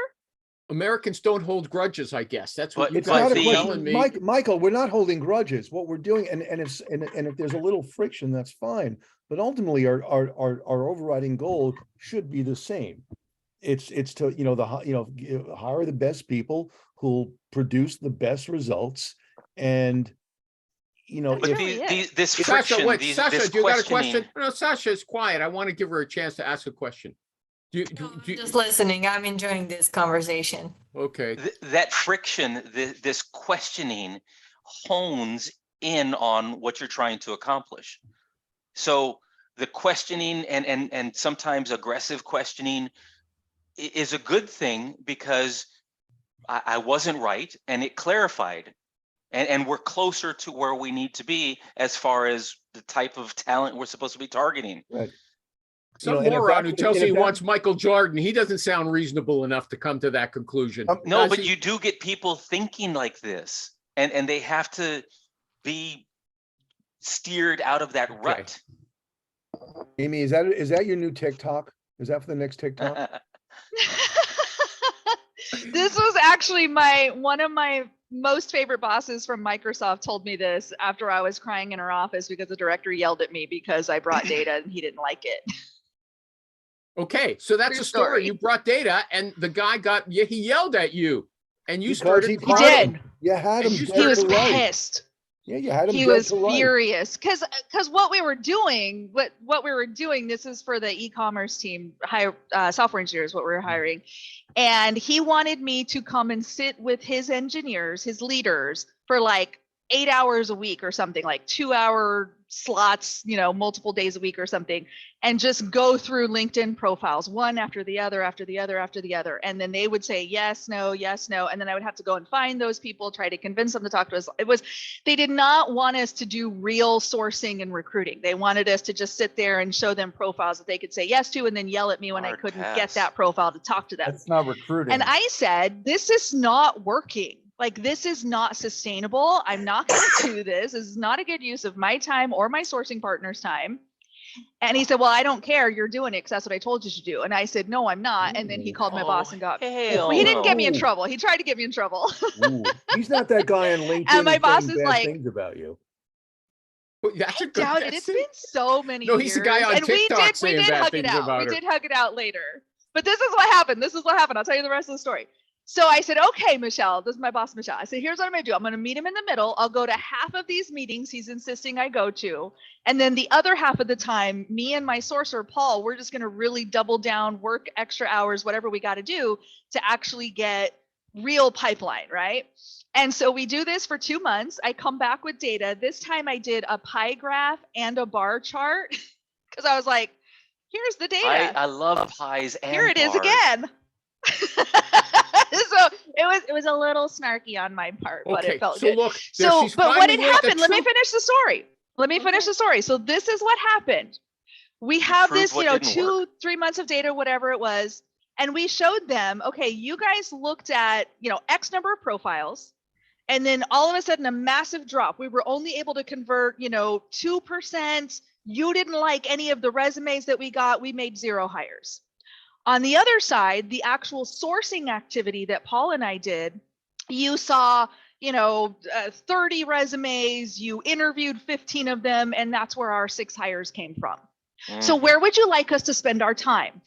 Americans don't hold grudges, I guess. That's what But- you It's guys not are a telling question, me. Michael, we're not holding grudges. What we're doing, and if there's a little friction, that's fine. But ultimately, our overriding goal should be the same. It's to, hire the best people who'll produce the best results. And, That's if really it. This Sasha, friction, wait, this Sasha, do you got a question? questioning, No, Sasha is quiet. I want to give her a chance to ask a question. Do you, No, do I'm you- just listening. I'm enjoying this conversation. okay, that friction, this questioning hones in on what you're trying to accomplish. So the questioning and sometimes aggressive questioning is a good thing because I wasn't right and it clarified. And we're closer to where we need to be as far as the type of talent we're supposed to be targeting. right. some and if moron that- who tells and you he if that- wants Michael Jordan, he doesn't sound reasonable enough to come to that conclusion. No, Does but he? you do get people thinking like this and they have to be steered out of that rut. Amy, is that your new TikTok? Is that for the next TikTok? This was actually one of my most favorite bosses from Microsoft told me this after I was crying in her office because the director yelled at me because I brought data and he didn't like it. Okay, so that's True a story. story. You brought data and the guy he yelled at you and you Because started he He crying. did. You had And him you dead He started was to rights. pissed. Yeah, you had him He dead was to rights. furious because what we were doing, what we were doing, this is for the e-commerce team, hire software engineers, what we were hiring. And he wanted me to come and sit with his engineers, his leaders, for like 8 hours a week or something, like 2-hour slots, multiple days a week or something, and just go through LinkedIn profiles, one after the other, after the other, after the other. And then they would say, yes, no, yes, no. And then I would have to go and find those people, try to convince them to talk to us. They did not want us to do real sourcing and recruiting. They wanted us to just sit there and show them profiles that they could say yes to, and then yell at me when I Hard couldn't pass. get that profile to talk to them. That's not recruiting. And I said, this is not working. Like, this is not sustainable. I'm not going to do this. This is not a good use of my time or my sourcing partner's time. And he said, well, I don't care. You're doing it because that's what I told you to do. And I said, no, I'm not. And then he called my boss and got, Hell well, he didn't no. get me in trouble. He tried to get me in trouble. Ooh, he's not that guy on LinkedIn my who's boss saying is bad like- things about you. That's a I good doubt it. guess. It's been so many No, years. he's the guy on and TikTok we saying did bad hug it things out. about We her. did hug it out later. But this is what happened. This is what happened. I'll tell you the rest of the story. So I said, okay, Michelle, this is my boss, Michelle. I said, here's what I'm going to do. I'm going to meet him in the middle. I'll go to half of these meetings he's insisting I go to. And then the other half of the time, me and my sourcer, Paul, we're just going to really double down, work extra hours, whatever we got to do to actually get real pipeline, right? And so we do this for 2 months. I come back with data. This time I did a pie graph and a bar chart because I was like, here's the data. I love pies and Here it is bars. again. So it was a little snarky on my part, but Okay, it felt so good. look, there So, she's but what finally had with the happened? Let me truth. finish the story. Let me finish the story. So this is what happened. We have proved this, what didn't 2-3 months of data, whatever it was, and we showed them, okay, you guys looked at, X number of profiles, and then all of a sudden a massive drop. We were only able to convert, 2%. You didn't like any of the resumes that we got. We made 0 hires. On the other side, the actual sourcing activity that Paul and I did, you saw, 30 resumes, you interviewed 15 of them, and that's where our 6 hires came from. So Mhm. where would you like us to spend our time?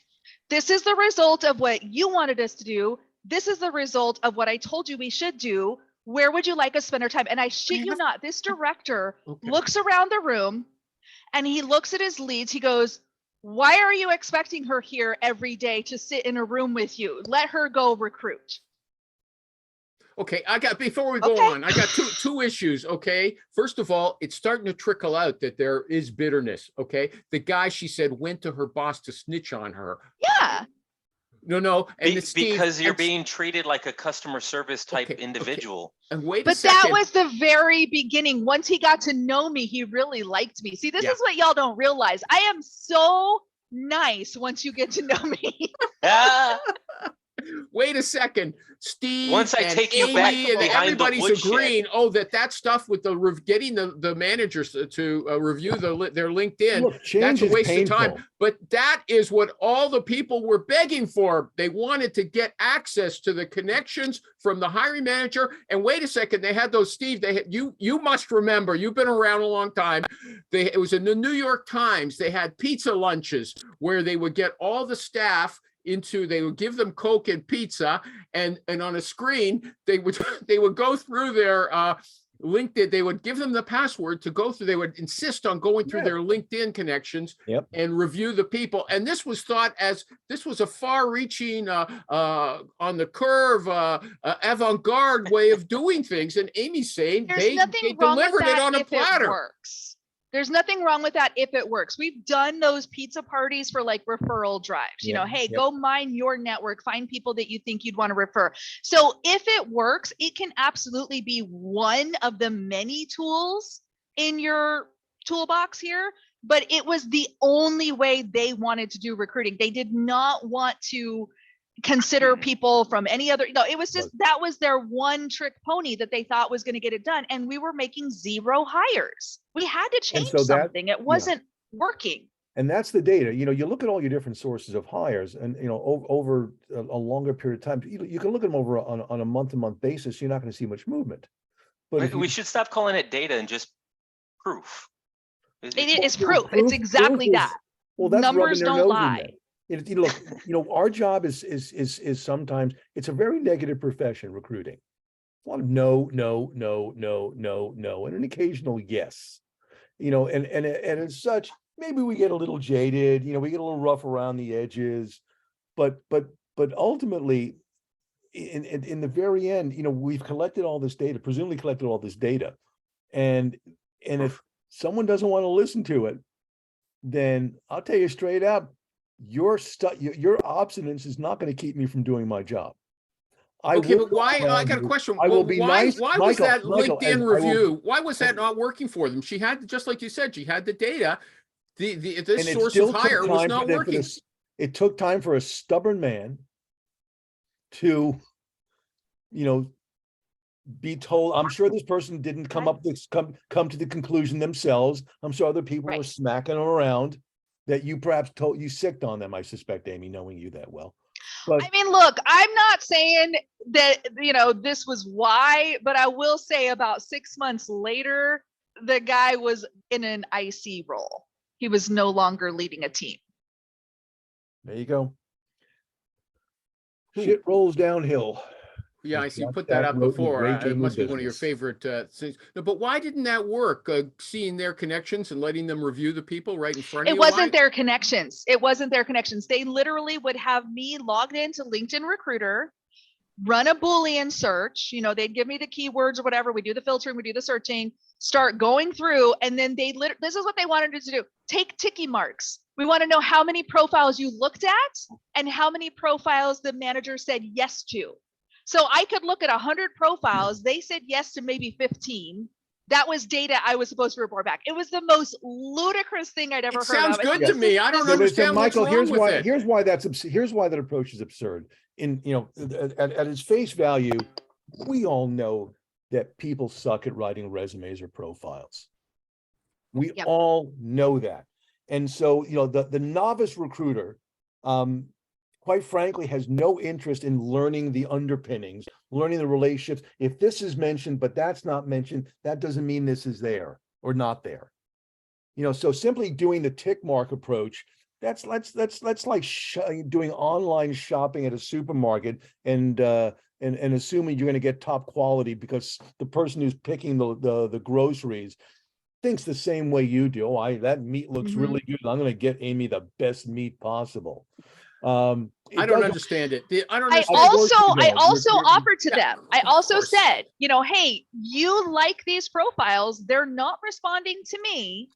This is the result of what you wanted us to do. This is the result of what I told you we should do. Where would you like us to spend our time? And I shit you not, this director Okay. looks around the room and he looks at his leads. He goes, why are you expecting her here every day to sit in a room with you? Let her go recruit. Okay, before we go Okay. on, I got two issues, okay? First of all, it's starting to trickle out that there is bitterness, okay? The guy, she said, went to her boss to snitch on her. Yeah. No, and the Steve. Because you're and- being treated like a customer service type Okay. individual. And wait a But second. that was the very beginning. Once he got to know me, he really liked me. See, this Yeah. is what y'all don't realize. I am so nice once you get to know me. Ah, Wait a second, Steve. Once I and take you Amy back and behind the everybody's woodshed. agreeing. Oh, that stuff with getting the managers to review their LinkedIn. Look, change That's a is waste of time. painful. But that is what all the people were begging for. They wanted to get access to the connections from the hiring manager. And wait a second, they had those, Steve. You must remember. You've been around a long time. It was in the New York Times. They had pizza lunches where they would get all the staff they would give them Coke and pizza, and on a screen they would go through their LinkedIn. They would give them the password to go through. They would insist on going through Yeah. their LinkedIn connections. Yep. And review the people. And this was thought as this was a far-reaching, on the curve, avant-garde way of doing things. And Amy's saying There's they nothing wrong with delivered it that on a if platter. it works. There's nothing wrong with that if it works. We've done those pizza parties for like referral drives. Yep, Hey, yep. go mine your network, find people that you think you'd want to refer. So if it works, it can absolutely be one of the many tools in your toolbox here, but it was the only way they wanted to do recruiting. They did not want to consider people from any other, it was just, that was their one trick pony that they thought was going to get it done. And we were making 0 hires. We had to change so that- something. It wasn't working. And that's the data. You look at all your different sources of hires, and over a longer period of time, you can look at them over on a month-to-month basis. You're not going to see much movement. But if we you- should stop calling it data and just proof. It is Well, proof. It's exactly is- that. well, that's rubbing Numbers their don't nose in lie. that. Look, our job is sometimes it's a very negative profession, recruiting. A lot of no, and an occasional yes. And as such, maybe we get a little jaded. We get a little rough around the edges, but ultimately, in the very end, we've collected all this data, presumably collected all this data, and if someone doesn't want to listen to it, then I'll tell you straight up, your obstinance is not going to keep me from doing my job. Okay, will but why? tell I got a you- question. I will Well, be why? nice, Why was Michael, that Michael, LinkedIn and I will be- review? Why was that not working for them? She had, just like you said, she had the data. and This it source still of took hire was time not for the- for working. this- It took time for a stubborn man to, be told. I'm sure this person didn't come to the conclusion themselves. I'm sure other people were Right. smacking them around that you perhaps you sicked on them. I suspect, Amy, knowing you that well. But I mean, look, I'm not saying that, this was why, but I will say about 6 months later, the guy was in an IC role. He was no longer leading a team. there you go. Who? Shit rolls downhill. Yeah, I as see. You Jack put that up wrote in The before. Great It Game of must be one of your Business. favorite things. No, but why didn't that work? Seeing their connections and letting them review the people right in front of It you? wasn't Why? their connections. It wasn't their connections. They literally would have me logged into LinkedIn Recruiter, run a Boolean search. They'd give me the keywords or whatever. We do the filtering, we do the searching, start going through, and then this is what they wanted us to do. Take ticky marks. We want to know how many profiles you looked at and how many profiles the manager said yes to. So I could look at 100 profiles. They said yes to maybe 15. That was data I was supposed to report back. It was the most ludicrous thing I'd ever It heard sounds of. good This to me. I don't Yeah, but so, understand what's Michael, wrong with it. here's why here's why that approach is absurd. At its face value, we all know that people suck at writing resumes or profiles. We Yep. all know that. And so, the novice recruiter, quite quite frankly, has no interest in learning the underpinnings, learning the relationships. If this is mentioned, but that's not mentioned, that doesn't mean this is there or not there. You know, so simply doing the tick mark approach, that's like doing online shopping at a supermarket and assuming you're going to get top quality because the person who's picking the groceries thinks the same way you do. Oh, that meat looks Mhm. really good. I'm going to get Amy the best meat possible. I don't understand it. I don't I understand. also offered to Yeah, them. I of also course. said, you know, hey, you like these profiles, they're not responding to me.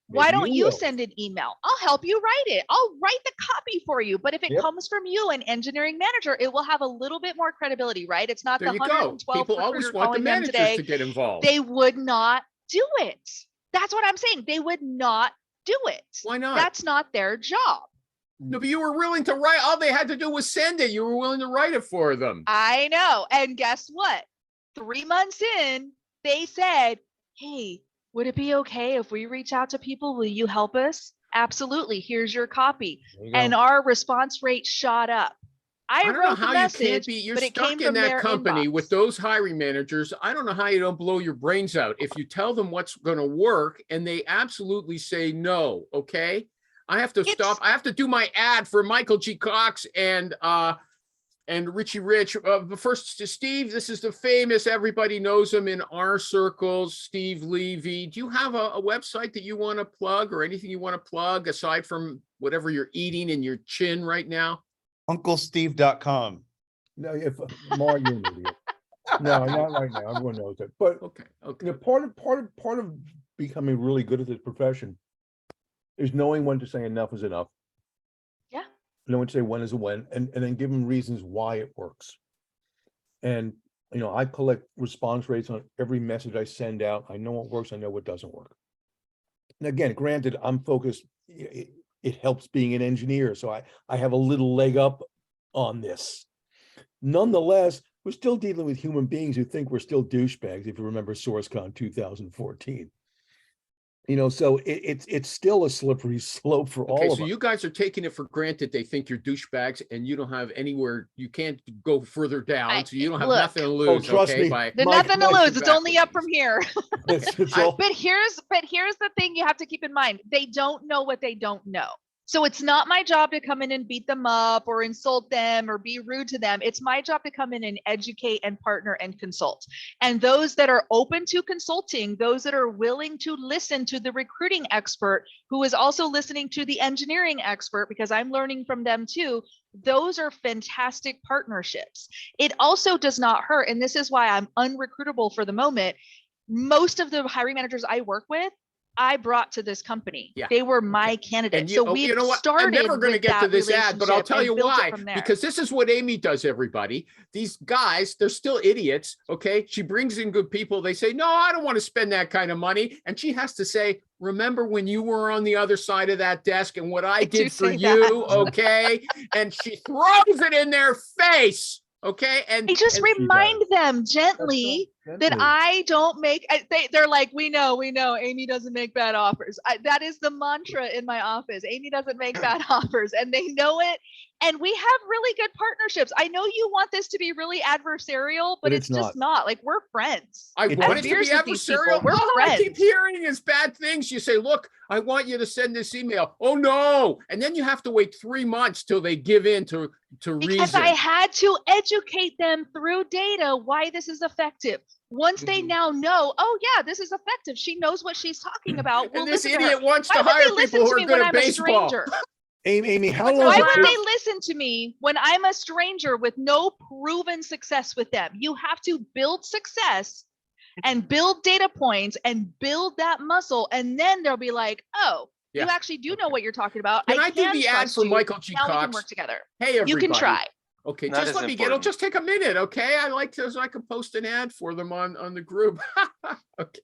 Why Maybe don't you you will. send an email? I'll help you write it. I'll write the copy for you. But if it Yep. comes from you, an engineering manager, it will have a little bit more credibility, right? It's not There the you go. 112 People always recruiter want the calling them managers today. to get involved. They would not do it. That's what I'm saying. They would not do it. Why not? That's not their job. No, but you were willing to write. All they had to do was send it. You were willing to write it for them. I know. And guess what? 3 months in, they said, hey, would it be okay if we reach out to people? Will you help us? Absolutely. Here's your copy. There you go. And our response rate shot up. I I don't know wrote the how you message, can't be. You're but it came stuck in from that their company inbox. with those hiring managers. I don't know how you don't blow your brains out if you tell them what's going to work and they absolutely say no. Okay, I have to stop. I have to do my ad for Michael G. Cox and Richie Rich. But first, to Steve, this is the famous. Everybody knows him in our circles. Steve Levy. Do you have a website that you want to plug or anything you want to plug aside from whatever you're eating in your chin right now? UncleSteve.com. No, if Mark, you're an idiot. No, not right now. Everyone knows it. But Okay. you Okay. know, part of becoming really good at this profession is knowing when to say enough is enough. Yeah. Know when to say when is a when, and then give them reasons why it works. And you know, I collect response rates on every message I send out. I know what works. I know what doesn't work. And again, granted, I'm focused. It helps being an engineer, so I have a little leg up on this. Nonetheless, we're still dealing with human beings who think we're still douchebags. If you remember SourceCon 2014, you know, so it's still a slippery slope for all Okay, of so us. you guys are taking it for granted. They think you're douchebags and you don't have anywhere, you can't go further down. So you don't have look. nothing to lose. trust okay, me. by There's Mike, nothing to Mike, lose. It's only up from here. It's I- all- But here's the thing you have to keep in mind. They don't know what they don't know. So it's not my job to come in and beat them up or insult them or be rude to them. It's my job to come in and educate and partner and consult. And those that are open to consulting, those that are willing to listen to the recruiting expert who is also listening to the engineering expert, because I'm learning from them too, those are fantastic partnerships. It also does not hurt. And this is why I'm unrecruitable for the moment. Most of the hiring managers I work with, I brought to this company. Yeah. They were my candidates. you, So we've you know what? started I'm never going to with get to that this ad, but I'll relationship tell and you built it why. from there. Because this is what Amy does, everybody. These guys, they're still idiots. Okay. She brings in good people. They say, no, I don't want to spend that kind of money. And she has to say, remember when you were on the other side of that desk and what I do did for say you. that. Okay. And she throws it in their face. Okay. And I just and she remind does. them gently that Gently. I don't make, they're like, we know, Amy doesn't make bad offers. That is the mantra in my office. Amy doesn't make bad offers and they know it. And we have really good partnerships. I know you want this to be really adversarial, but it's just not. Like, we're friends. I It want it to beers be with these people. adversarial. We're All I keep friends. hearing is bad things. You say, look, I want you to send this email. Oh no. And then you have to wait 3 months till they give in to Because reason. I had to educate them through data why this is effective. Once they Mhm. now know, oh yeah, this is effective. She knows what she's talking about. We'll And this listen to her. idiot wants Why to would hire they listen people who to are me good when at I'm a baseball. stranger? Amy, how long? Why is would it- they listen to me when I'm a stranger with no proven success with them? You have to build success and build data points and build that muscle. And then they'll be like, oh, you Yeah. actually do know what you're talking about. Can I do the ad trust for you. Michael G. Now we can Cox? work together. Hey, everybody. You can try. Okay, That just is let me get, it'll important. just take a minute. Okay. I like to, so I can post an ad for them on the group. Okay.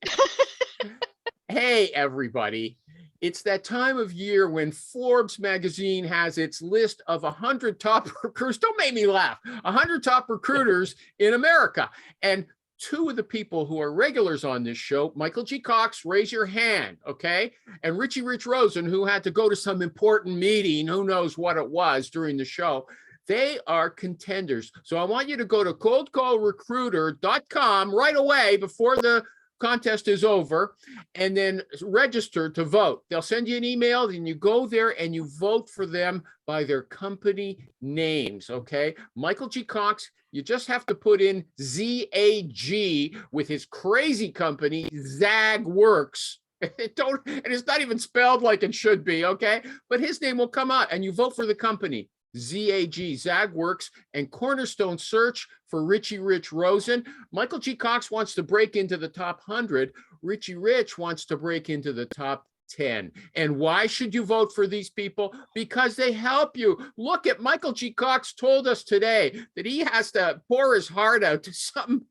Hey, everybody. It's that time of year when Forbes magazine has its list of 100 top recruiters. Don't make me laugh. 100 top recruiters in America. And two of the people who are regulars on this show, Michael G. Cox, raise your hand, okay? And Richie Rich Rosen, who had to go to some important meeting, who knows what it was during the show. They are contenders. So I want you to go to coldcallrecruiter.com right away before the contest is over, and then register to vote. They'll send you an email, and you go there and you vote for them by their company names, okay? Michael G. Cox, you just have to put in ZAG with his crazy company, ZAG Works. And it's not even spelled like it should be, okay? But his name will come out, and you vote for the company. ZAG, ZAG Works, and Cornerstone Search for Richie Rich Rosen. Michael G. Cox wants to break into the top 100. Richie Rich wants to break into the top 10. And why should you vote for these people? Because they help you. Look at Michael G. Cox told us today that he has to pour his heart out to some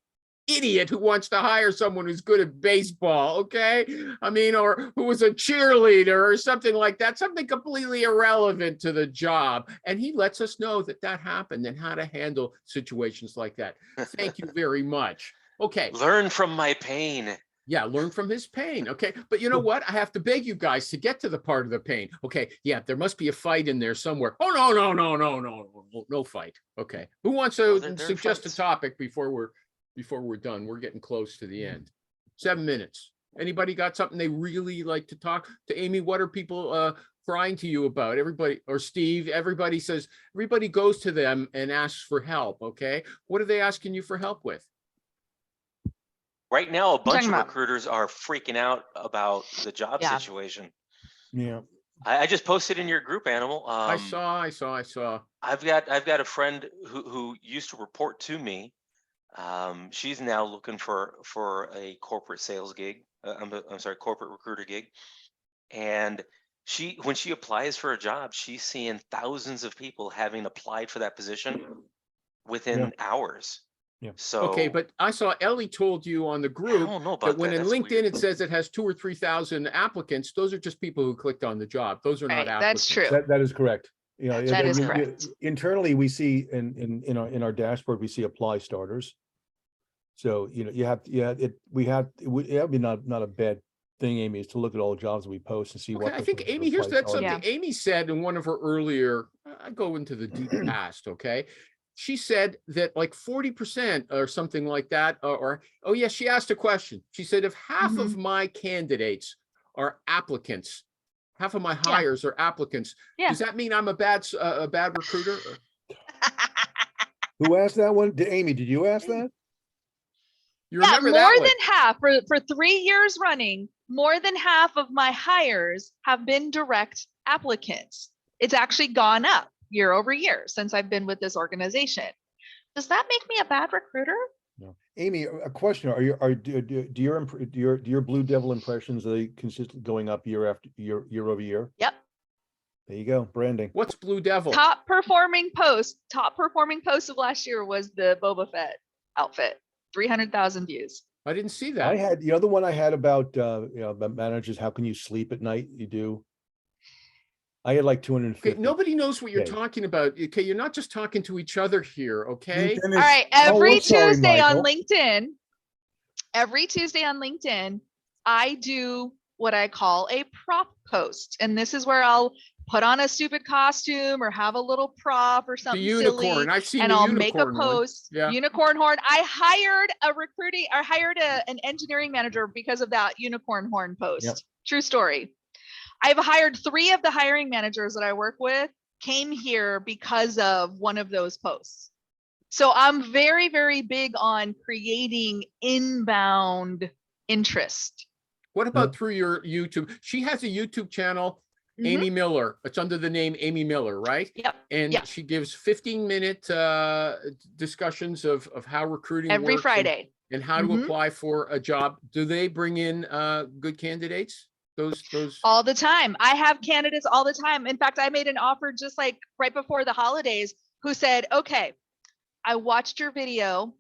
idiot who wants to hire someone who's good at baseball, okay? I mean, or who was a cheerleader or something like that, something completely irrelevant to the job. And he lets us know that that happened and how to handle situations like that. Thank you very much. Okay. Learn from my pain. Yeah, learn from his pain. Okay. But you know what? I have to beg you guys to get to the part of the pain. Okay. Yeah, there must be a fight in there somewhere. Oh, no fight. Okay. Who wants to there are suggest fights. a topic before we're done? We're getting close to the end. 7 minutes. Anybody got something they really like to talk to? Amy, what are people crying to you about? Everybody, or Steve, everybody says, everybody goes to them and asks for help. Okay. What are they asking you for help with? Right now, a bunch talking of about- recruiters are freaking out about the job Yeah. situation. Yeah. I just posted in your group, Animal. I saw. I've got a friend who used to report to me. She's now looking for a corporate sales gig. I'm sorry, corporate recruiter gig. And when she applies for a job, she's seeing thousands of people having applied for that position within hours. Yeah. So Okay, but I saw Ellie told you on the I group don't know that about when that. in That's LinkedIn weird. it says it has 2,000 or 3,000 applicants, those are just people who clicked on the job. Those are Right, not that's applicants. true. That is correct. You know, That is we- correct. Internally, we see in our dashboard, we see apply starters. So, you know, it would be not a bad thing, Amy, is to look at all the jobs that we post and see what. Okay, I think percentage of Amy, here's applies that's are. something Amy said in one of her earlier, I go into the deep past, okay? She said that like 40% or something like that, oh yeah, she asked a question. She said, if half of my candidates are applicants, half of my hires are applicants, Yeah. does that mean I'm a bad recruiter? Who asked that one? Amy, did you ask that? You Yeah, remember more that one? than half for 3 years running, more than half of my hires have been direct applicants. It's actually gone up year over year since I've been with this organization. Does that make me a bad recruiter? No. Amy, a question: do your Blue Devil impressions, are they consistently going up year over year? Yep. There you go, branding. What's Blue Devil? Top performing post of last year was the Boba Fett outfit. 300,000 views. I didn't see I that. had the other one I had about about managers. How can you sleep at night? You do. I had like 250. Okay, nobody knows what you're Okay. talking about. Okay, you're not just talking to each other here, okay? LinkedIn is- All right, Oh, every I'm sorry, Tuesday on Michael. LinkedIn, I do what I call a prop post. And this is where I'll put on a stupid costume or have a little prop or The something unicorn. silly. I've seen And the I'll make a unicorn one. post, Yeah. unicorn horn. I hired an engineering manager because of that unicorn horn post. Yep. True story. I've hired 3 of the hiring managers that I work with came here because of one of those posts. So I'm very, very big on creating inbound interest. What about through your YouTube? She has a YouTube channel, Mhm. Amy Miller. It's under the name Amy Miller, right? Yep. And Yeah. she gives 15-minute discussions of how recruiting Every works Friday. and how to Mhm. apply for a job. Do they bring in good candidates? Those All the time. I have candidates all the time. In fact, I made an offer just like right before the holidays who said, okay, I watched your video.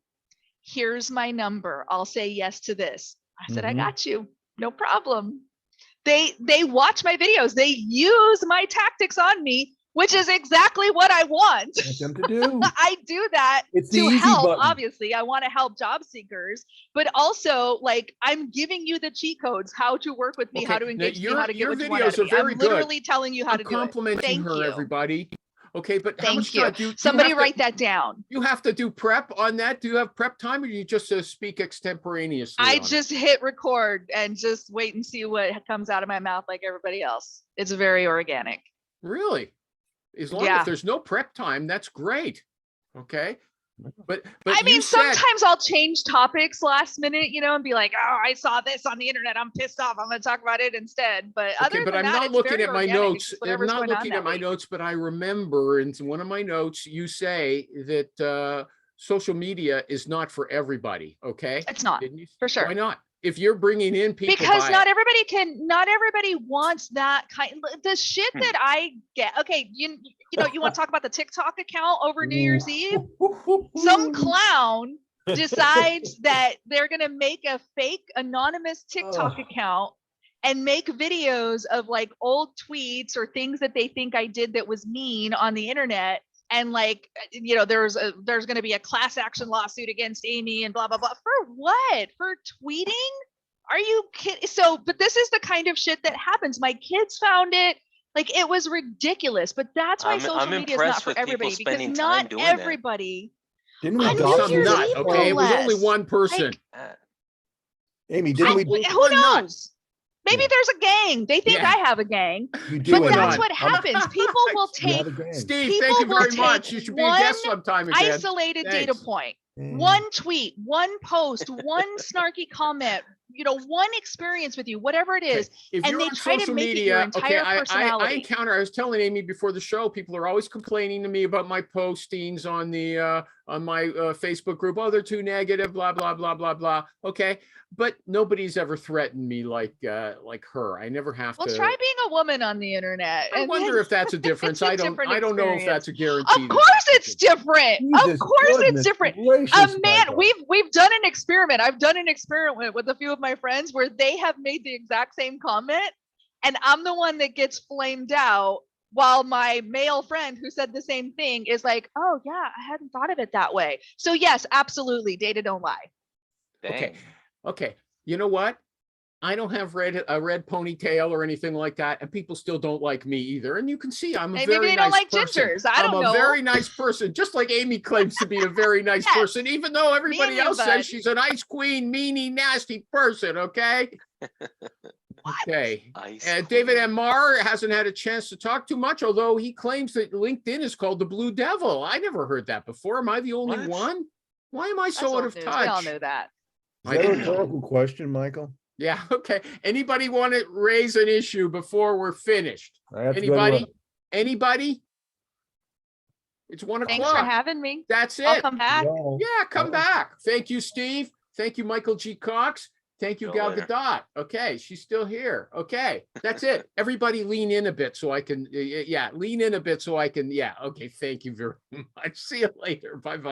Here's my number. I'll say yes to this. I said, I Mhm. got you. No problem. They watch my videos. They use my tactics on me which is exactly what I want. Want them to do. I do that It's the to easy help. button. Obviously, I want to help job seekers, but also like I'm giving you the cheat codes, how to work with me, how Okay, to now engage with me, how to get your what you want out videos of are me. very I'm good. literally telling you how I'm to do it. complimenting Thank her, you. everybody. Okay, but how much Thank you. time do you Somebody have to- write that down. You have to do prep on that? Do you have prep time or do you just speak extemporaneously? I on it? just hit record and just wait and see what comes out of my mouth like everybody else. It's very organic. Really? As long Yeah. as there's no prep time, that's great. Okay. But I you mean, said- sometimes I'll change topics last minute, you know, and be like, oh, I saw this on the internet. I'm pissed off. I'm going to talk about it instead. But other Okay, but than I'm that, not it's looking very at my organic. It's notes. just I'm whatever's not going on looking at that my week. notes, but I remember in one of my notes, you say that social media is not for everybody. Okay. It's not, Didn't you? for sure. Why not? If you're bringing in people. Because by not it- everybody wants that kind, the shit that I get. Okay. You know, you want to talk about the TikTok account over New Year's Eve? Some clown decides that they're going to make a fake anonymous TikTok Ugh. account and make videos of like old tweets or things that they think I did that was mean on the internet. And like, you know, there's going to be a class action lawsuit against Amy and blah, blah, blah. For what? For tweeting? Are you kidding? So, but this is the kind of shit that happens. My kids found it. Like, it was ridiculous, but that's why I'm social media is not impressed for with people everybody, because spending not time doing that. everybody. Didn't we On New document Some Year's that? nut, Eve, no okay? It was only less. one person. Uh, Amy, didn't we? Well, Who one nut. knows? Maybe there's a gang. They think Yeah. I have a gang, You do. but Why that's not? what happens. People will You have take a gang. Steve, people thank you will very much. take You should be a guest sometime again. isolated data Thanks. point. Yeah. One tweet, one post, one snarky comment, you know, one experience with you, whatever it is. If and you're they on try to social make it media, your okay, entire I personality. encounter, I was telling Amy before the show, people are always complaining to me about my postings on the on my Facebook group. Oh, they're too negative, blah, blah, blah, blah, blah. Okay. But nobody's ever threatened me like her. I never have Well, to. try being a woman on the internet. I and wonder then- if that's a difference. a I don't different know if experience. that's a guarantee. Of course it's different. Jesus Of course it's goodness different. gracious, Man, Michael. we've done an experiment. I've done an experiment with a few of my friends where they have made the exact same comment, and I'm the one that gets flamed out, while my male friend who said the same thing is like, "Oh yeah, I hadn't thought of it that way." So yes, absolutely, data don't lie. Okay. dang. Okay. You know what? I don't have a red ponytail or anything like that, and people still don't like me either. And you can see I'm a Maybe very they don't nice like person. gingers. I I'm don't a know. very nice person, just like Amy claims to be a very nice Yes. person, even though everybody you, else bud. says she's an ice queen, meanie, nasty person. Okay. Okay. Ice And David queen. M. Marr hasn't had a chance to talk too much, although he claims that LinkedIn is called the Blue Devil. I never heard that before. Am I the only What? one? Why am I That's so out old of news. touch? We all know that. Is I that a didn't know. rhetorical question, Michael? Yeah, okay. Anybody want to raise an issue before we're finished? I have to go to Anybody? a- Anybody? It's 1 Thanks for o'clock. having me. That's I'll it. come back. No. Yeah, come Oh. back. Thank you, Steve. Thank you, Michael G. Cox. Thank you, See you Gal later. Gadot. Okay, she's still here. Okay, that's it. Everybody lean in a bit so I can, yeah, lean in a bit so I can, yeah. Okay, thank you very much. See you later. Bye-bye.